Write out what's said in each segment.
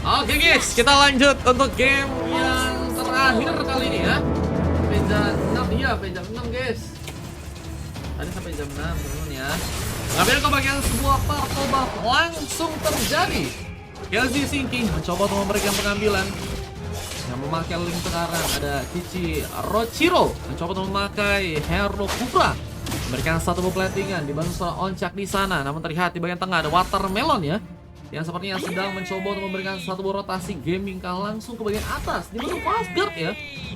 Oke guys, kita lanjut untuk game yang terakhir kali ini ya. Sampai jam 6, iya sampai jam 6 guys. Tadi sampai jam 6 teman-teman ya. Ngambil kebagian sebuah parkoba langsung terjadi. Kelsey Sinking mencoba untuk memberikan pengambilan. Yang memakai link sekarang ada Kichi Rochiro mencoba untuk memakai Hero Kufra. Memberikan satu platingan dibantu seorang Oncak di sana. Namun terlihat di bagian tengah ada Watermelon ya, yang sepertinya sedang mencoba untuk memberikan satu rotasi gaming kah langsung ke bagian atas dibantu Fastguard ya.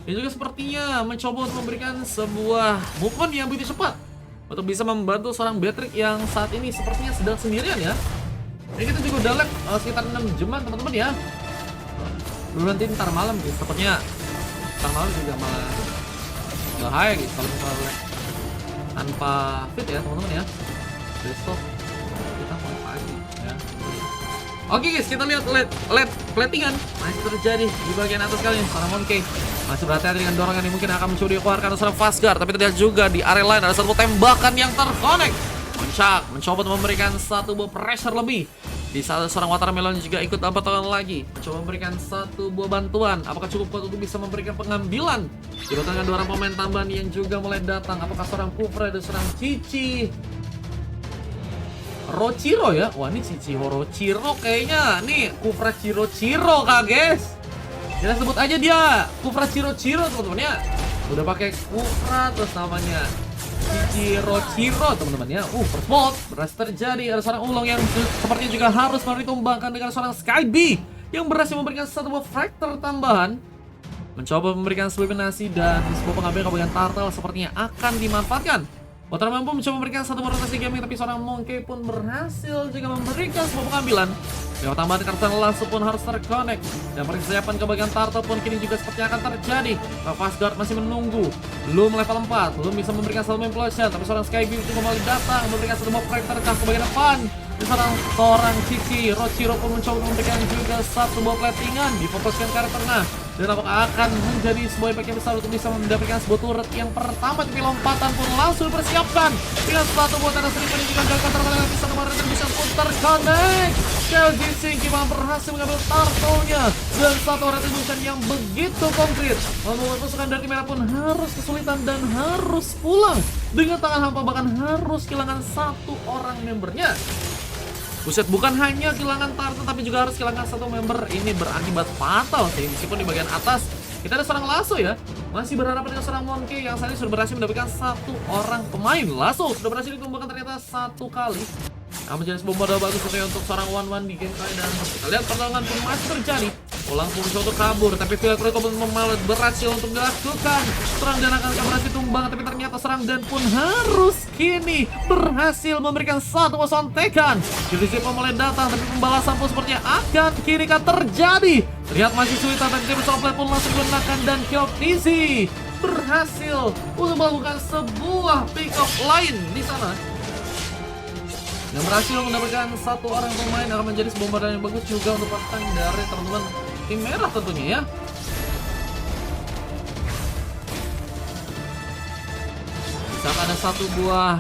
Dan juga sepertinya mencoba untuk memberikan sebuah movement yang begitu cepat untuk bisa membantu seorang Beatrix yang saat ini sepertinya sedang sendirian ya. Ini kita juga udah lag sekitar 6 jaman teman-teman ya. Belum nanti ntar malam gitu, sepertinya ntar malam juga malah bahaya gitu kalau misalnya lag tanpa fit ya teman-teman ya. Besok kita mulai pagi ya. Oke guys, kita lihat LED platingan masih terjadi di bagian atas kali ini. Seorang Monkey masih berhati-hati dengan dorongan yang mungkin akan mencoba dikeluarkan seorang Fastguard. Tapi terlihat juga di area lain ada satu tembakan yang terkonek. Oncak mencoba untuk memberikan satu buah pressure lebih. Di saat seorang Watermelon juga ikut potongan lagi, mencoba memberikan satu buah bantuan. Apakah cukup kuat untuk bisa memberikan pengambilan? Dibantu dua orang pemain tambahan yang juga mulai datang. Apakah seorang Kufra dan seorang Cici Rochiro ya? Wah ini Cici Rochiro kayaknya. Nih Kufra Ciro kak guys. Kita sebut aja dia Kufra Ciro teman-teman ya. Udah pakai Kufra terus namanya Cici Rochiro teman-teman ya. First blood berhasil terjadi. Ada seorang Ulong yang sepertinya juga harus ditumbangkan dengan seorang Skyby yang berhasil memberikan satu buah fracture tambahan. Mencoba memberikan sebuah eliminasi dan sebuah pengambilan ke bagian turtle sepertinya akan dimanfaatkan. Watermelon pun mencoba memberikan satu rotasi gaming, tapi seorang Monkey pun berhasil juga memberikan sebuah pengambilan. Lewat tambahan kartu langsung pun harus terkonek. Dan persiapan ke bagian turtle pun kini juga sepertinya akan terjadi. Fastguard masih menunggu. Belum level 4, belum bisa memberikan satu implosion. Tapi seorang Skybeam itu kembali datang memberikan satu fracture ke bagian depan. Dan seorang Cici Rochiro pun mencoba memberikan juga satu buah platingan. Difokuskan ke arah tengah. Dan apakah akan menjadi sebuah impact yang besar untuk bisa mendapatkan sebuah turret yang pertama, tapi lompatan pun langsung dipersiapkan dengan satu buah tanda seribu yang juga gagal terkonek. Bisa kemarin bisa pun terkonek. Kelsey Sinking berhasil mengambil turtle-nya dan satu retribution yang begitu konkret membuat pasukan dari merah pun harus kesulitan dan harus pulang dengan tangan hampa, bahkan harus kehilangan satu orang membernya. Buset, bukan hanya kehilangan turtle tapi juga harus kehilangan satu member. Ini berakibat fatal sih. Meskipun di bagian atas kita ada seorang Lasso ya, masih berharap dengan seorang Monkey yang saat ini sudah berhasil mendapatkan satu orang pemain. Lasso sudah berhasil ditumbangkan ternyata satu kali. Namun menjadi sebuah modal bagus untuk seorang one-one di game kali, dan kita lihat pertarungan pun masih terjadi. Ulang pun mencoba untuk kabur, tapi Velcro pun memalet berhasil untuk dilakukan. Serang dan akan berhasil tumbang, tapi ternyata serang dan pun harus kini berhasil memberikan satu sontekan. Jadi pun mulai datang, tapi pembalasan pun sepertinya akan kini kan terjadi. Terlihat masih sulit, tapi tim Soplet pun langsung digunakan dan Kyoptizi berhasil untuk melakukan sebuah pick up lain di sana. Yang berhasil mendapatkan satu orang pemain akan menjadi sebuah modal yang bagus juga untuk pasukan dari teman-teman tim merah tentunya ya. Saat ada satu buah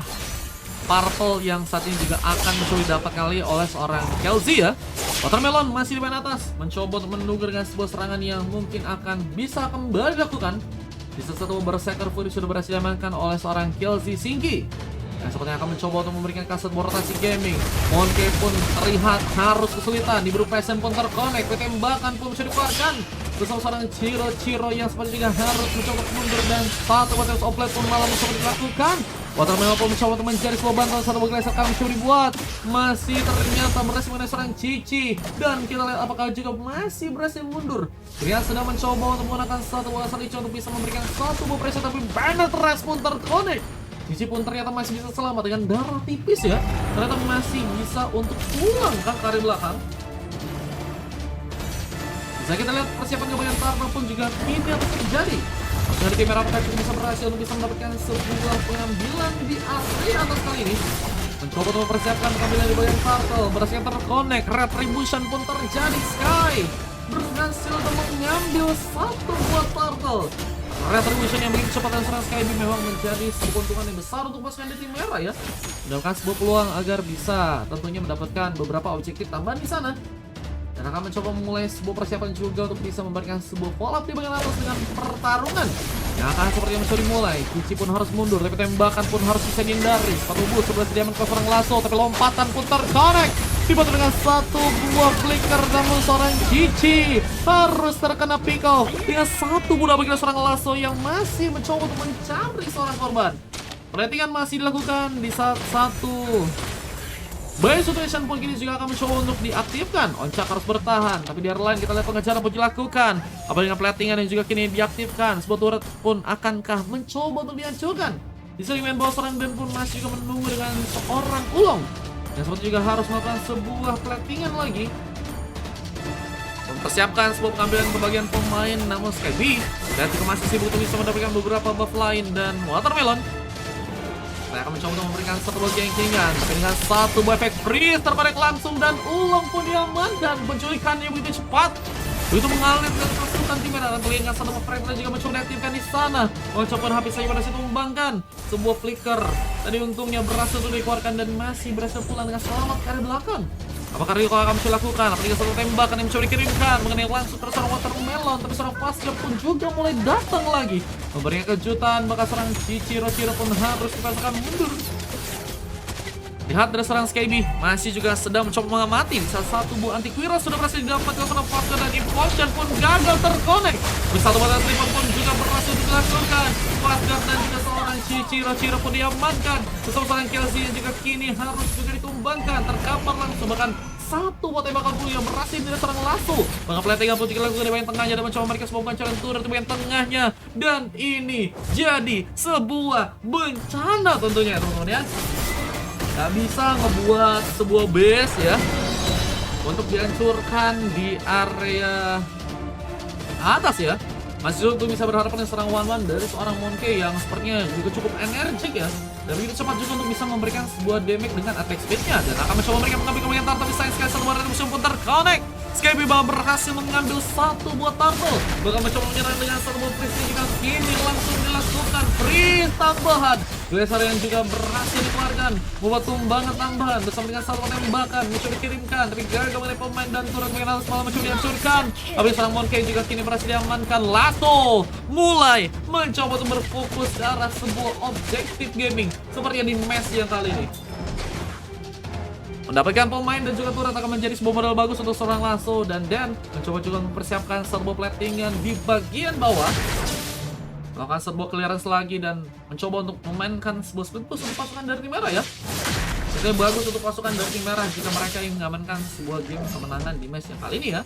purple yang saat ini juga akan mencoba didapat kali oleh seorang Kelsey ya. Watermelon masih di bagian atas, mencoba untuk menunggu dengan sebuah serangan yang mungkin akan bisa kembali dilakukan. Di satu berserker pun sudah berhasil diamankan oleh seorang Kelsey Sinking. Yang sepertinya akan mencoba untuk memberikan kaset rotasi gaming. Monkey pun terlihat harus kesulitan. Diburu passion pun terkonek. Tembakan pun bisa dikeluarkan bersama seorang Ciro yang sepertinya harus mencoba mundur. Dan satu batas oplet pun malah mencoba dilakukan. Watermelon pun mencoba untuk mencari sebuah bantuan. Satu bergeser kami mencoba dibuat. Masih ternyata berhasil mengenai seorang Cici. Dan kita lihat apakah juga masih berhasil mundur. Dia sedang mencoba untuk menggunakan satu bola salico untuk bisa memberikan satu buah pressure, tapi banner respon terkonek. Cici pun ternyata masih bisa selamat dengan darah tipis ya. Ternyata masih bisa untuk pulang kan ke area belakang. Bisa kita lihat persiapan kebanyakan turtle pun juga tidak terjadi. Dari tim merah apakah bisa berhasil untuk bisa mendapatkan sebuah pengambilan di area atas kali ini. Mencoba untuk mempersiapkan pengambilan di bagian turtle. Berhasil terkonek. Retribution pun terjadi. Sky berhasil untuk mengambil satu buah turtle. Retribution yang begitu cepat dan serang Skybeam memang menjadi sebuah keuntungan yang besar untuk pasukan di tim merah ya. Mendapatkan sebuah peluang agar bisa tentunya mendapatkan beberapa objektif tambahan di sana. Dan akan akan mencoba memulai sebuah persiapan juga untuk bisa memberikan sebuah follow up di bagian atas dengan pertarungan yang akan seperti yang mencoba dimulai. Kici pun harus mundur, tapi tembakan pun harus bisa dihindari. Satu bus sebelah diaman ke seorang Lasso, tapi lompatan pun terconnect. Dibantu dengan satu buah flicker, namun seorang Cici harus terkena Pico dengan satu buah bagi seorang Lasso yang masih mencoba untuk mencari seorang korban. Platingan masih dilakukan di saat satu Bay Situation pun kini juga akan mencoba untuk diaktifkan. Oncak harus bertahan, tapi di area lain kita lihat pengejaran pun dilakukan. Apa dengan platingan yang juga kini diaktifkan. Sebuah turret pun akankah mencoba untuk dihancurkan. Di segmen bawah seorang Dan pun masih juga menunggu dengan seorang Ulong yang seperti juga harus melakukan sebuah platingan lagi. Mempersiapkan sebuah pengambilan kebagian pemain, namun Skyby dan juga masih sibuk untuk bisa mendapatkan beberapa buff lain dan Watermelon. Saya akan mencoba untuk memberikan satu buah geng-gengan, tapi dengan satu buah efek freeze terparik langsung dan Ulong pun diamankan. Penculikannya begitu cepat, begitu mengalir dan pasukan tim merah. Dan terlihat satu buah frame juga mencoba diaktifkan di sana. Mencoba habis saja pada situ membangkan sebuah flicker. Tadi untungnya berhasil untuk dikeluarkan dan masih berhasil pulang dengan selamat ke arah belakang. Apakah Rio akan bisa lakukan? Apakah satu tembakan yang mencoba dikirimkan mengenai langsung ke seorang Watermelon, tapi seorang Pascal pun juga mulai datang lagi memberikan kejutan. Maka seorang Ciro pun harus dipasangkan mundur. Lihat dari seorang Skyby masih juga sedang mencoba mengamati. Salah satu buah antivirus sudah berhasil didapatkan seorang Pascal dan Implosion pun gagal terkonek. Satu batas tripod pun juga berhasil dilakukan. Pascal dan juga seorang Ciro pun diamankan. Bersama seorang Kelsey yang juga kini harus juga ditumbangkan. Terkapar langsung, bahkan satu buat tembakan pun yang berhasil dari seorang Lasso. Maka platingan pun dilakukan di bagian tengahnya dan mencoba mereka sebuah pancaran turret di bagian tengahnya. Dan ini jadi sebuah bencana tentunya teman-teman ya. Gak bisa ngebuat sebuah base ya untuk dihancurkan di area atas ya. Masih untuk bisa berharap dengan serang one-one dari seorang Monkey yang sepertinya juga cukup energik ya. Dan begitu cepat juga untuk bisa memberikan sebuah damage dengan attack speednya. Dan akan mencoba memberikan mengambil komentar, tapi sayang sekali satu buah musuh pun terconnect. Skyby berhasil mengambil satu buah turtle. Bahkan mencoba menyerang dengan satu buah freeze juga kini langsung dilakukan freeze tambahan. Glacier yang juga berhasil dikeluarkan, membuat tumbangan tambahan bersama dengan satu tembakan mencoba dikirimkan, tapi gagal oleh pemain dan turret bagian atas malah mencoba dihancurkan. Tapi seorang Monkey juga kini berhasil diamankan. Lasso mulai mencoba untuk berfokus ke arah sebuah objektif gaming seperti yang di match yang kali ini. Mendapatkan pemain dan juga turret akan menjadi sebuah modal bagus untuk seorang Lasso, dan Dan mencoba juga mempersiapkan serbo platingan di bagian bawah. Melakukan sebuah clearance lagi dan mencoba untuk memainkan sebuah split push untuk pasukan dari tim merah ya. Itu bagus untuk pasukan dari tim merah jika mereka ingin mengamankan sebuah game kemenangan di match yang kali ini ya.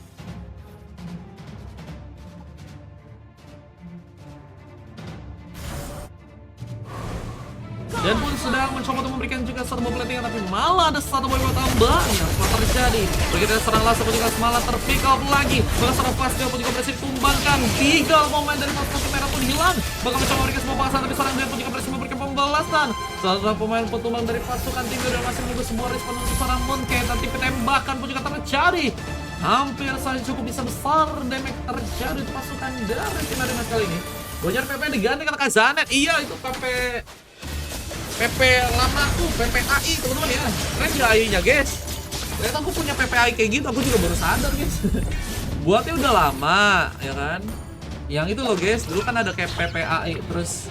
Dan pun sedang mencoba untuk memberikan juga satu buah platingan, tapi malah ada satu buah tambahan yang telah terjadi. Begitu serang Lasso pun juga malah terpick up lagi. Bahkan serang Pascal pun juga berhasil ditumbangkan. Tinggal momen dari pasukan merah pun hilang. Bahkan mencoba memberikan sebuah pasan, tapi serang Dan pun juga berhasil memberikan pembalasan. Salah satu pemain pun tumbang dari pasukan tim dan masih menunggu sebuah respon untuk serang Monkey. Tapi tembakan pun juga terjadi. Hampir saja cukup bisa besar damage terjadi untuk pasukan dari tim merah kali ini. Banyak PP diganti kata Kazanet. Iya, itu PP lamaku, PPAI teman-teman ya. Keren gak AI-nya guys? Ternyata aku punya PPAI kayak gitu, aku juga baru sadar guys. Buatnya udah lama ya kan. Yang itu loh guys, dulu kan ada kayak PPAI terus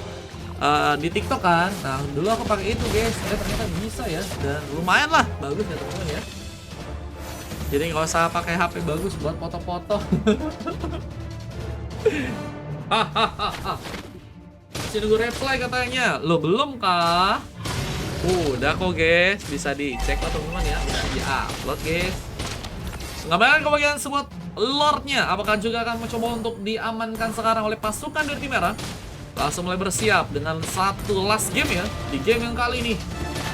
di TikTok kan. Nah dulu aku pakai itu guys, ternyata bisa ya. Dan lumayan lah, bagus ya teman-teman ya. Jadi nggak usah pakai HP bagus buat foto-foto. Hahaha. Masih nunggu reply katanya. Lo belum kah? Udah kok guys, bisa dicek lah teman-teman ya. Udah di-upload guys. Pengambilan kebagian sebuah Lordnya. Apakah juga akan mencoba untuk diamankan sekarang oleh pasukan dari tim merah? Langsung mulai bersiap dengan satu last game ya. Di game yang kali ini,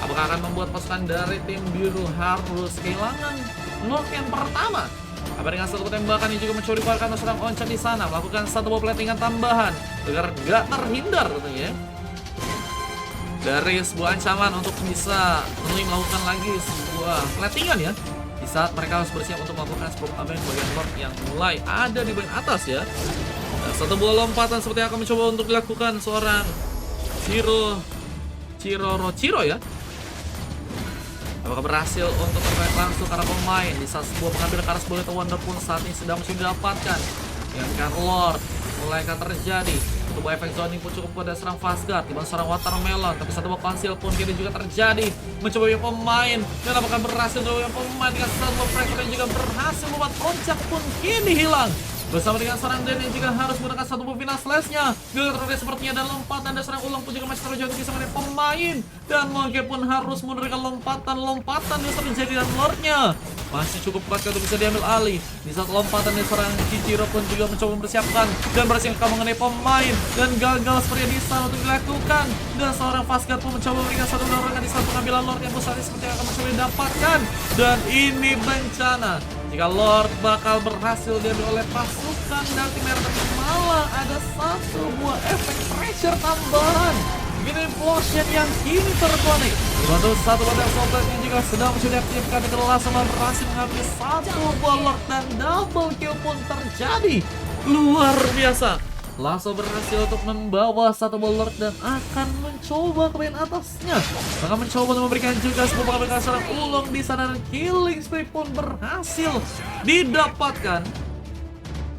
apakah akan membuat pasukan dari tim biru harus kehilangan Lord yang pertama? Apa dengan satu tembakan yang juga mencoba dikeluarkan seorang Oncat di sana, melakukan satu buah platingan tambahan agar gak terhindar tentunya dari sebuah ancaman untuk bisa melakukan lagi sebuah platingan ya. Di saat mereka harus bersiap untuk melakukan sebuah pengambilan bagian Lord yang mulai ada di bagian atas ya. Dan satu buah lompatan seperti yang akan mencoba untuk dilakukan seorang Ciro ya. Apakah berhasil untuk terbaik langsung karena pemain di saat sebuah pengambilan karas boleh Wonder pun saat ini sedang sudah didapatkan. Dengan Lord mulai akan terjadi. Sebuah efek zoning pun cukup pada serang Fasgar di mana seorang Watermelon, tapi satu buah konsil pun kini juga terjadi. Mencoba yang pemain dan apakah berhasil yang pemain dengan satu pressure yang juga berhasil membuat Oncak pun kini hilang. Bersama dengan seorang Dan yang juga harus menggunakan satu buah final slash-nya. Juga terjadi sepertinya dan lompatan dan serang ulang pun juga masih terjadi bisa mengenai pemain. Dan Monkey pun harus memberikan lompatan yang terjadi dan Lordnya masih cukup kuat untuk bisa diambil alih. Di saat lompatan dari seorang Chichiro pun juga mencoba mempersiapkan dan berhasil mengenai pemain dan gagal seperti di sana untuk dilakukan. Dan seorang Fasgar pun mencoba memberikan satu dorongan di saat pengambilan Lord yang besar seperti yang akan mencoba didapatkan. Dan ini bencana jika Lord bakal berhasil diambil oleh pasukan dan tim merah, tapi malah ada satu buah efek pressure tambahan. Ini potion yang kini terkonek. Dibantu satu model sobat yang juga sedang mencoba diaktifkan di kelas sama berhasil mengambil satu buah Lord dan double kill pun terjadi. Luar biasa. Lasso berhasil untuk membawa satu buah Lord dan akan mencoba ke bagian atasnya. Akan mencoba untuk memberikan juga sebuah pengambilan seorang ulung di sana dan killing spree pun berhasil didapatkan.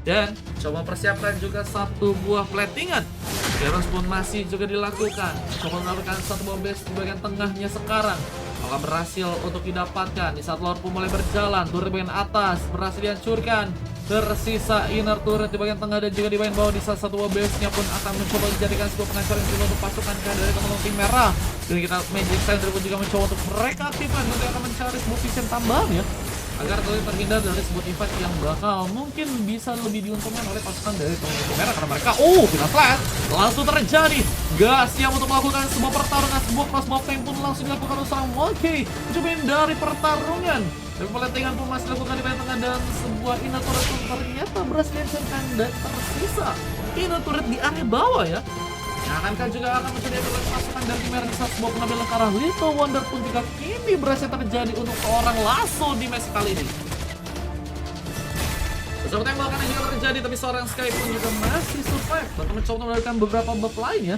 Dan coba mempersiapkan juga satu buah platingan. Heroes pun masih juga dilakukan. Coba melakukan satu buah base di bagian tengahnya sekarang. Maka berhasil untuk didapatkan. Di saat Lord pun mulai berjalan, turret di bagian atas berhasil dihancurkan. Tersisa inner turret di bagian tengah dan juga di bagian bawah. Di saat satu buah base-nya pun akan mencoba dijadikan sebuah penghancuran juga untuk pasukan dari teman-teman tim merah. Dan kita Magic Center pun juga mencoba untuk mereka aktifkan. Nanti akan mencari sebuah vision tambahan ya, agar kalian terhindar dari sebuah event yang bakal mungkin bisa lebih diuntungkan oleh pasukan dari teman-teman merah karena mereka final flash langsung terjadi. Gak siap untuk melakukan sebuah pertarungan, sebuah crossbow tank pun langsung dilakukan oleh seorang Monkey. Cobain dari pertarungan dan pelentingan pun masih dilakukan di bagian tengah dan sebuah inner turret pun ternyata berhasil dihancurkan dan tersisa inner turret di area bawah ya. Akankah juga akan menjadi pasukan dari tim merah di saat sebuah penampilan ke arah Little Wonder pun juga kini berhasil terjadi untuk seorang Lasso di match kali ini. Bersama tembakan yang juga terjadi, tapi seorang Sky pun juga masih survive. Bahkan mencoba melakukan beberapa buff lain ya.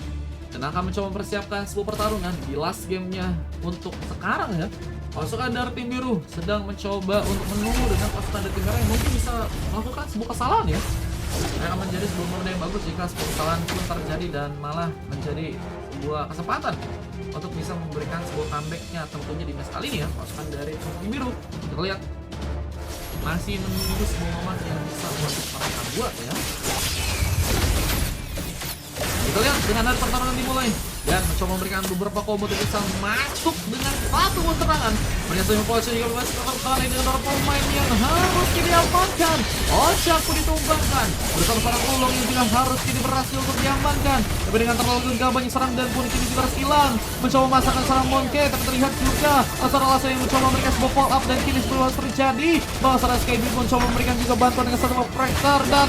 Dan akan mencoba mempersiapkan sebuah pertarungan di last gamenya untuk sekarang ya. Pasukan dari tim biru sedang mencoba untuk menunggu dengan pasukan dari tim merah yang mungkin bisa melakukan sebuah kesalahan ya. Akan menjadi sebuah momen yang bagus jika sebuah kesalahan pun terjadi dan malah menjadi sebuah kesempatan untuk bisa memberikan sebuah comeback-nya tentunya di match kali ini ya. Pasukan dari tim biru kita lihat masih menunggu sebuah momen yang bisa untuk mereka buat ya. Kita lihat dengan ada pertarungan dimulai dan mencoba memberikan beberapa combo untuk bisa masuk dengan satu serangan. Ternyata yang polisi juga masih kali dengan para pemain yang harus diamankan. Oncak pun ditumbangkan bersama seorang ulung yang juga harus kini berhasil untuk diamankan. Tapi dengan terlalu gegabahnya serang dan pun kini juga harus hilang. Mencoba memasakkan seorang Monkey, tapi terlihat juga seorang Lasso yang mencoba memberikan sebuah fall up dan kini sebelum terjadi. Bahwa seorang Sky pun mencoba memberikan juga bantuan dengan satu fracture dan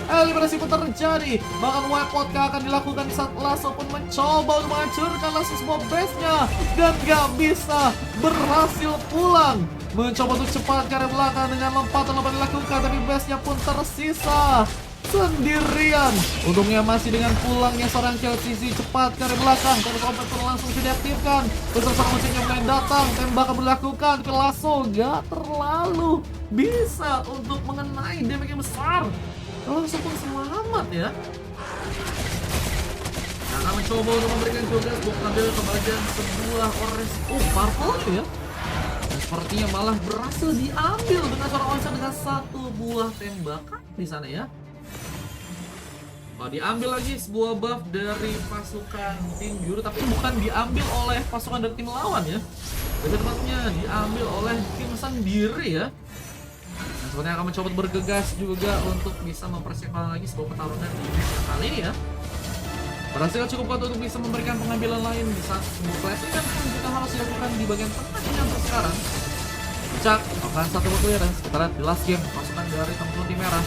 eliminasi pun terjadi. Bahkan wipe out akan dilakukan di saat Lasso pun mencoba untuk menghancurkan Lasso sebuah base-nya dan gak bisa berhasil pulang. Mencoba untuk cepat ke arah belakang dengan lompatan dilakukan, tapi base-nya pun tersisa sendirian. Untungnya masih dengan pulangnya seorang Chelsea cepat ke arah belakang, terus obat pun langsung diaktifkan. Terus seorang musiknya mulai datang, tembakan berlakukan ke Lasso gak terlalu bisa untuk mengenai damage yang besar. Lasso pun selamat ya. Akan mencoba untuk memberikan juga sebuah pengambilan kebagian sebuah orange purple ya. Dan sepertinya malah berhasil diambil dengan seorang Oncak dengan satu buah tembakan di sana ya. Diambil lagi sebuah buff dari pasukan tim biru, tapi bukan diambil oleh pasukan dari tim lawan ya. Lebih tepatnya diambil oleh tim sendiri ya. Dan sepertinya akan mencoba bergegas juga untuk bisa mempersiapkan lagi sebuah pertarungan di match kali ini ya. Berhasil cukup kuat untuk bisa memberikan pengambilan lain di saat sebuah platingan pun juga harus dilakukan di bagian tengahnya untuk sekarang. Cak, akan satu clearance. Kita lihat di last game pasukan dari teman-teman tim merah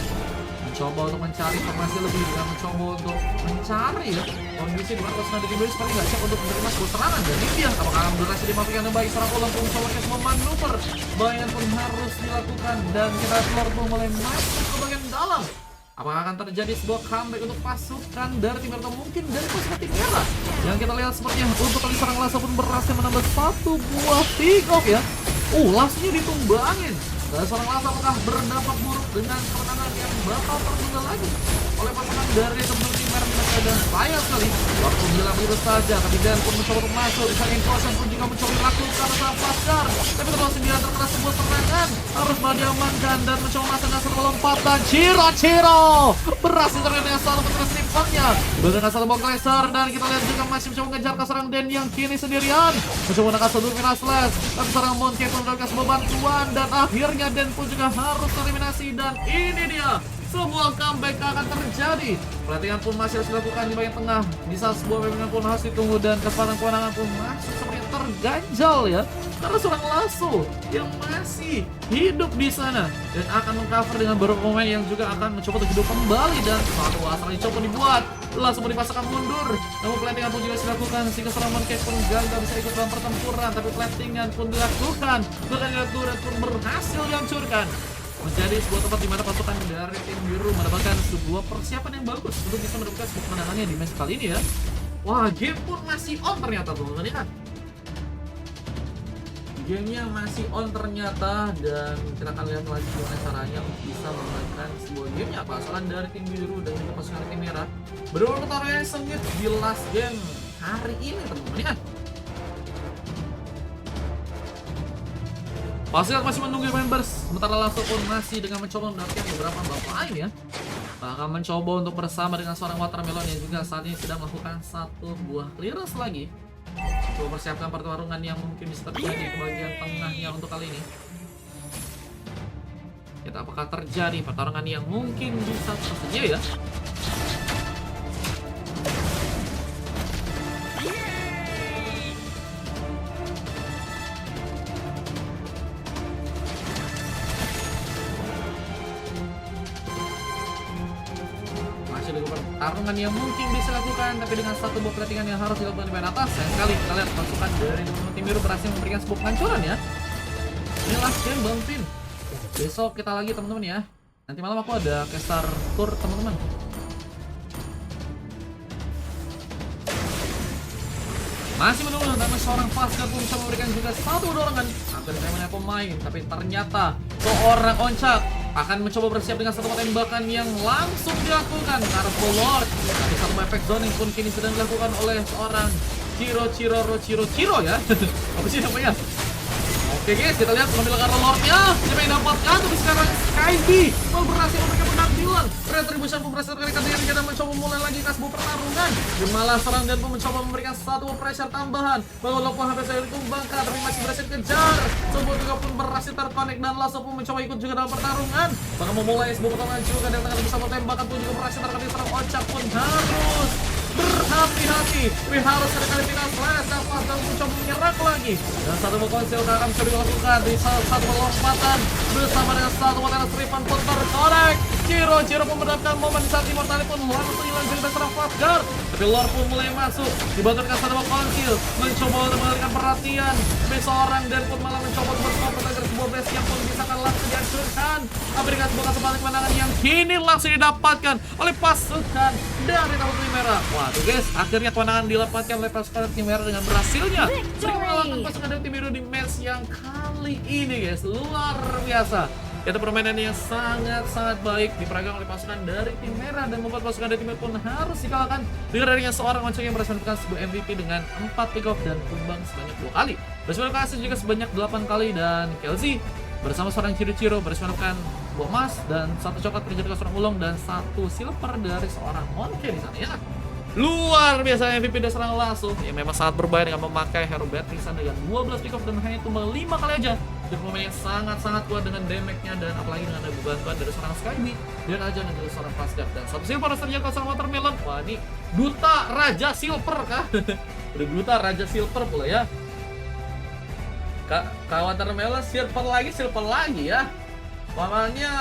mencoba untuk mencari informasi lebih dengan mencoba untuk mencari ya kondisi di mana pasukan dari tim biru seperti nggak siap untuk menerima sebuah serangan dari dia. Apakah akan berhasil dimatikan yang baik serang ulang pun mencoba semua manuver bayangan pun harus dilakukan dan kita keluar pun mulai masuk ke bagian dalam. Apakah akan terjadi sebuah comeback untuk pasukan dari tim merah atau mungkin dari pasukan tim merah? Yang kita lihat sepertinya untuk kali serang Lasa pun berhasil menambah satu buah pick off ya. Lasnya ditumbangin. Dan seorang Lasa apakah berdampak buruk dengan kemenangan yang bakal tertunda lagi oleh pasukan dari teman-teman tim merah? Dan sayang sekali waktu bilang biru saja, tapi Dan pun mencoba untuk masuk. Di samping Kosan pun juga mencoba melakukan usaha pasar, tapi terlalu sendirian terkena sebuah serangan. Harus malah diamankan dan mencoba masuk dasar lompatan. Ciro berhasil terkena dengan satu petugas timpangnya dengan satu box laser, dan kita lihat juga masih mencoba mengejar ke serang Dan yang kini sendirian mencoba menekan satu Minas Slash, tapi serang Monkey pun mendapatkan sebuah bantuan dan akhirnya Dan pun juga harus tereliminasi. Dan ini dia sebuah comeback akan terjadi. Pelatihan pun masih harus dilakukan di bagian tengah. Bisa sebuah pemilihan pun harus ditunggu dan kesempatan kewenangan pun masih seperti terganjal ya. Karena seorang Lasso yang masih hidup di sana dan akan mengcover dengan beberapa pemain yang juga akan mencoba untuk hidup kembali, dan satu asal dicoba dibuat. Langsung dipasangkan mundur. Namun plantingan pun juga dilakukan sehingga seorang Monkey pun gagal bisa ikut dalam pertempuran, tapi plantingan pun dilakukan. Bahkan turret pun berhasil dihancurkan. Menjadi sebuah tempat di mana pasukan dari tim biru mendapatkan sebuah persiapan yang bagus untuk bisa mendapatkan sebuah kemenangannya di match kali ini ya. Wah, game pun masih on ternyata teman-teman ya. Gamenya masih on ternyata, dan kita akan lihat lagi gimana caranya untuk bisa memainkan sebuah gamenya. Pasukan dari tim biru dan juga pasukan tim merah berulang pertarungan sengit di last game hari ini teman-teman ya. Pasukan masih menunggu members, sementara Lasso pun masih dengan mencoba mendapatkan beberapa bab lain ya. Bahkan mencoba untuk bersama dengan seorang Watermelon yang juga saat ini sedang melakukan satu buah clearance lagi. Coba persiapkan pertarungan yang mungkin bisa terjadi ke bagian tengahnya untuk kali ini. Kita apakah terjadi pertarungan yang mungkin bisa tersedia ya. Pertarungan yang mungkin bisa dilakukan, tapi dengan satu buah pelatihan yang harus dilakukan di bagian atas. Sayang sekali kita lihat pasukan dari tim biru berhasil memberikan sebuah penghancuran ya. Ini last game Bang Vin. Besok kita lagi teman-teman ya. Nanti malam aku ada caster tour teman-teman. Masih menunggu, namun seorang Pascal pun bisa memberikan juga satu dorongan hampir kayak pemain, tapi ternyata seorang Oncak akan mencoba bersiap dengan satu tembakan yang langsung dilakukan ke arah Lord. Tapi satu efek zoning pun kini sedang dilakukan oleh seorang Ciro ya. Apa sih namanya? Oke guys, kita lihat mengambil ke arah Lordnya. Siapa yang dapatkan? Tapi sekarang Skyby berhasil memberikan penampilan. Retribution pun berhasil terkalikan dengan kita mencoba mulai lagi ke sebuah pertarungan. Dan malah serang dan pun mencoba memberikan satu pressure tambahan. Bahwa Loko hampir saja ditumbangkan, tapi masih berhasil kejar. Sebuah juga pun berhasil terkonek dan Lasso pun mencoba ikut juga dalam pertarungan. Bahkan memulai sebuah pertarungan juga dan tengah bisa tembakan pun juga berhasil terkena serang Ocak pun harus berhati-hati. Harus sekali final flash dan Pascal mencoba menyerang lagi. Dan satu konsil akan bisa dilakukan di salah satu lompatan bersama dengan satu material stripan pun terkorek. Ciro pun mendapatkan momen saat Immortali pun langsung hilang dari serang Pascal. Tapi Lord pun mulai masuk, dibantu dengan satu konsil mencoba untuk mengalihkan perhatian. Tapi seorang Dan pun malah mencoba untuk berkompet agar sebuah base yang pun bisa langsung dihancurkan. Memberikan sebuah kesempatan kemenangan yang kini langsung didapatkan oleh pasukan dari tim merah. Waduh guys, akhirnya kemenangan didapatkan oleh pasukan tim merah dengan berhasilnya mereka mengalahkan pasukan dari tim biru di match yang kali ini guys. Luar biasa. Itu permainan yang sangat-sangat baik diperagakan oleh pasukan dari tim merah dan membuat pasukan dari tim merah pun harus dikalahkan dengan adanya seorang Oncak yang berhasil mendapatkan sebuah MVP dengan 4 pick off dan tumbang sebanyak 2 kali. Berhasil kasih juga sebanyak 8 kali, dan Kelsey bersama seorang Ciro berhasil mendapatkan buah emas dan satu coklat terjadi seorang ulung dan satu silver dari seorang Monkey di sana ya. Luar biasa MVP dari seorang Lasso yang memang sangat berbahaya dengan memakai hero Beatrisan dengan 12 pick off dan hanya tumbang 5 kali aja. Dan pemain yang sangat-sangat kuat dengan damage-nya, dan apalagi dengan ada bantuan dari seorang Skyby dan aja dari seorang Pascal dan satu silver terjadi ke seorang Watermelon. Wah, ini duta Raja Silver kah? Udah duta Raja Silver pula ya. Kak Watermelon silver lagi ya. Wamalnya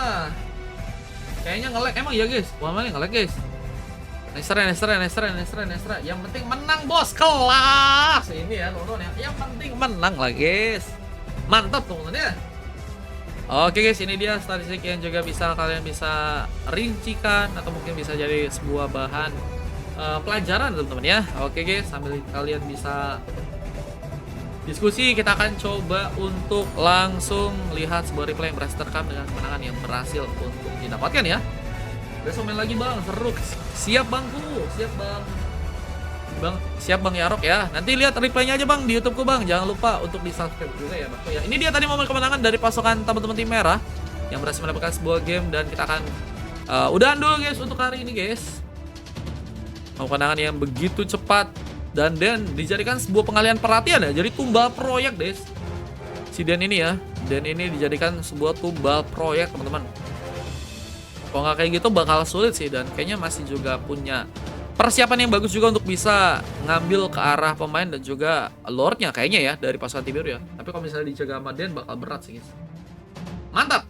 kayaknya nge-lag emang ya guys. Wamalnya nge-lag guys. Nestra. Yang penting menang bos, kelas. Ini ya teman-teman ya. Yang penting menang lah guys. Mantap teman-teman ya. Oke guys, ini dia statistik yang juga bisa kalian bisa rincikan atau mungkin bisa jadi sebuah bahan pelajaran teman-teman ya. Oke guys, sambil kalian bisa diskusi, kita akan coba untuk langsung lihat sebuah replay yang berhasil terekam dengan kemenangan yang berhasil untuk didapatkan ya. Besok main lagi bang, seru. Siap bangku, siap bang. Siap bang Yarok ya. Nanti lihat replaynya aja bang di YouTubeku bang. Jangan lupa untuk di subscribe juga ya bang. Ya, ini dia tadi momen kemenangan dari pasukan teman-teman tim merah yang berhasil mendapatkan sebuah game, dan kita akan udahan dulu guys untuk hari ini guys. Kemenangan yang begitu cepat dan dijadikan sebuah pengalihan perhatian ya. Jadi tumbal proyek guys. Si Den ini ya. Den ini dijadikan sebuah tumbal proyek teman-teman. Kalau nggak kayak gitu bakal sulit sih, dan kayaknya masih juga punya persiapan yang bagus juga untuk bisa ngambil ke arah pemain dan juga lordnya kayaknya ya dari pasukan Tibiur ya. Tapi kalau misalnya dijaga sama Den bakal berat sih guys. Mantap.